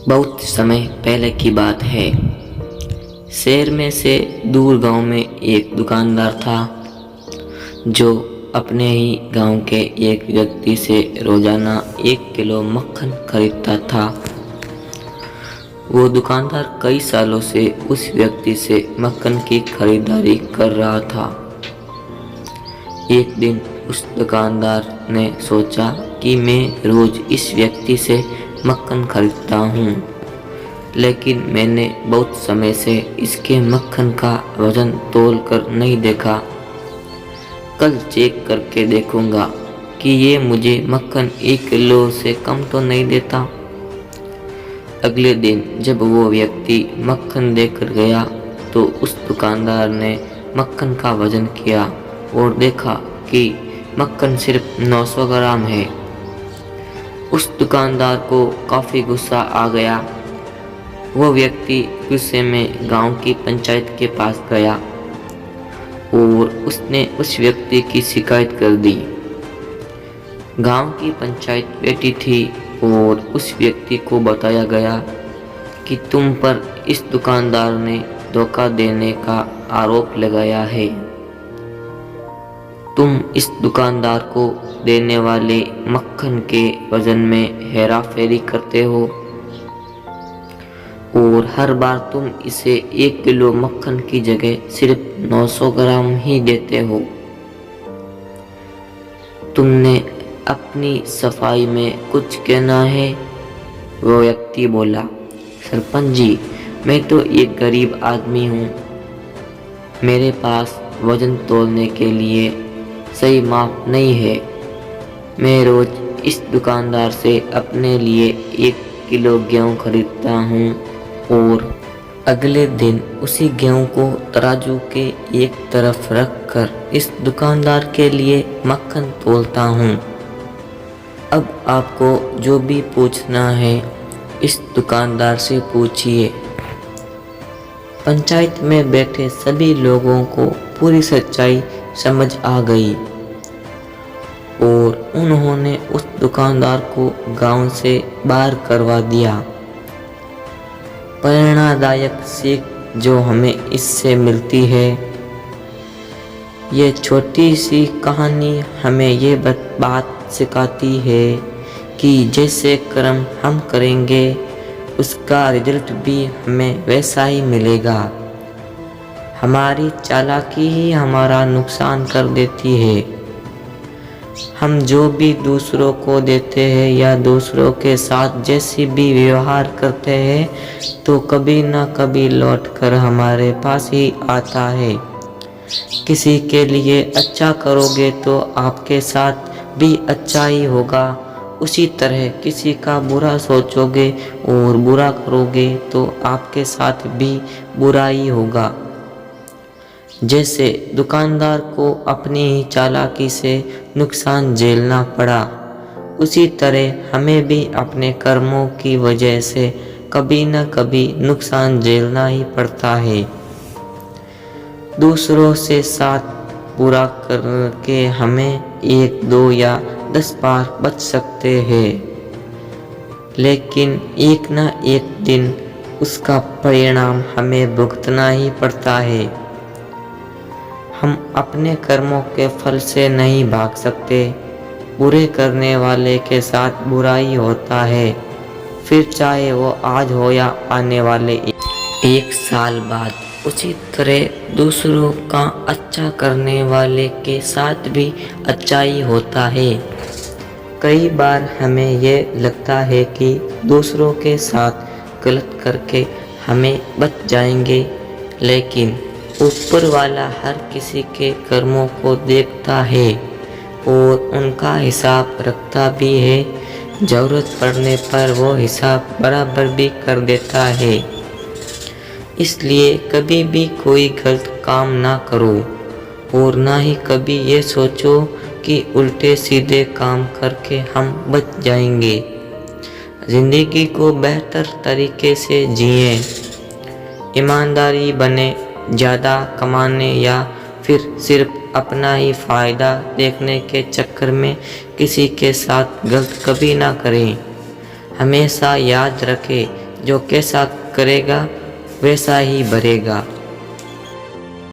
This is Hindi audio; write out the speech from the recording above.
बहुत समय पहले की बात है। शहर में से दूर गांव में एक दुकानदार था जो अपने ही गांव के एक व्यक्ति से रोजाना 1 किलो मक्खन खरीदता था। वो दुकानदार कई सालों से उस व्यक्ति से मक्खन की खरीदारी कर रहा था। एक दिन उस दुकानदार ने सोचा कि मैं रोज इस व्यक्ति से मक्खन खरीदता हूँ, लेकिन मैंने बहुत समय से इसके मक्खन का वजन तोल कर नहीं देखा। कल चेक करके देखूंगा कि ये मुझे मक्खन 1 किलो से कम तो नहीं देता। अगले दिन जब वो व्यक्ति मक्खन देकर गया तो उस दुकानदार ने मक्खन का वजन किया और देखा कि मक्खन सिर्फ 900 ग्राम है। उस दुकानदार को काफ़ी गुस्सा आ गया। वो व्यक्ति गुस्से में गांव की पंचायत के पास गया और उसने उस व्यक्ति की शिकायत कर दी। गांव की पंचायत बैठी थी और उस व्यक्ति को बताया गया कि तुम पर इस दुकानदार ने धोखा देने का आरोप लगाया है। तुम इस दुकानदार को देने वाले मक्खन के वजन में हेराफेरी करते हो और हर बार तुम इसे 1 किलो मक्खन की जगह सिर्फ 900 ग्राम ही देते हो। तुमने अपनी सफाई में कुछ कहना है? वो व्यक्ति बोला, सरपंच जी, मैं तो एक गरीब आदमी हूँ। मेरे पास वजन तोलने के लिए सही माप नहीं है। मैं रोज इस दुकानदार से अपने लिए 1 किलो गेहूँ खरीदता हूँ और अगले दिन उसी गेहूँ को तराजू के एक तरफ रखकर इस दुकानदार के लिए मक्खन तोलता हूँ। अब आपको जो भी पूछना है इस दुकानदार से पूछिए। पंचायत में बैठे सभी लोगों को पूरी सच्चाई समझ आ गई और उन्होंने उस दुकानदार को गांव से बाहर करवा दिया। प्रेरणादायक सीख जो हमें इससे मिलती है, ये छोटी सी कहानी हमें ये बात सिखाती है कि जैसे कर्म हम करेंगे उसका रिजल्ट भी हमें वैसा ही मिलेगा। हमारी चालाकी ही हमारा नुकसान कर देती है। हम जो भी दूसरों को देते हैं या दूसरों के साथ जैसी भी व्यवहार करते हैं तो कभी ना कभी लौट कर हमारे पास ही आता है। किसी के लिए अच्छा करोगे तो आपके साथ भी अच्छा ही होगा। उसी तरह किसी का बुरा सोचोगे और बुरा करोगे तो आपके साथ भी बुरा ही होगा। जैसे दुकानदार को अपनी ही चालाकी से नुकसान झेलना पड़ा, उसी तरह हमें भी अपने कर्मों की वजह से कभी न कभी नुकसान झेलना ही पड़ता है। दूसरों से साथ बुरा करके हमें 1, 2 या 10 बार बच सकते हैं, लेकिन एक न एक दिन उसका परिणाम हमें भुगतना ही पड़ता है। हम अपने कर्मों के फल से नहीं भाग सकते। बुरे करने वाले के साथ बुराई होता है, फिर चाहे वो आज हो या आने वाले 1 साल बाद। उसी तरह दूसरों का अच्छा करने वाले के साथ भी अच्छा ही होता है। कई बार हमें ये लगता है कि दूसरों के साथ गलत करके हमें बच जाएंगे, लेकिन ऊपर वाला हर किसी के कर्मों को देखता है और उनका हिसाब रखता भी है। ज़रूरत पड़ने पर वो हिसाब बराबर भी कर देता है। इसलिए कभी भी कोई गलत काम ना करो और ना ही कभी ये सोचो कि उल्टे सीधे काम करके हम बच जाएंगे। ज़िंदगी को बेहतर तरीके से जिए, ईमानदारी बने। ज़्यादा कमाने या फिर सिर्फ अपना ही फ़ायदा देखने के चक्कर में किसी के साथ गलत कभी ना करें। हमेशा याद रखें, जो कैसा करेगा वैसा ही भरेगा।